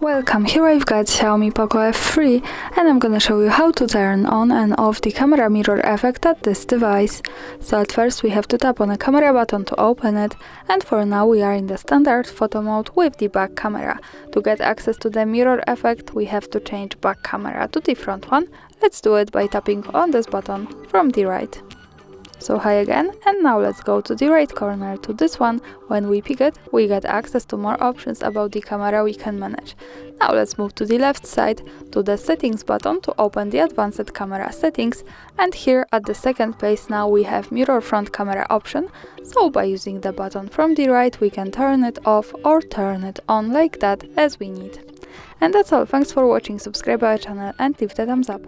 Welcome, here I've got XIAOMI POCO F3 and I'm gonna show you how to turn on and off the camera mirror effect at this device. So at first we have to tap on the camera button to open it, and for now we are in the standard photo mode with the back camera. To get access to the mirror effect we have to change back camera to the front one. Let's do it by tapping on this button from the right. So hi again, and now let's go to the right corner to this one. When we pick it, we get access to more options about the camera we can manage. Now let's move to the left side to the settings button to open the advanced camera settings, and here at the second page now we have mirror front camera option. So by using the button from the right we can turn it off or turn it on like that as we need. And that's all, thanks for watching, subscribe our channel and leave the thumbs up.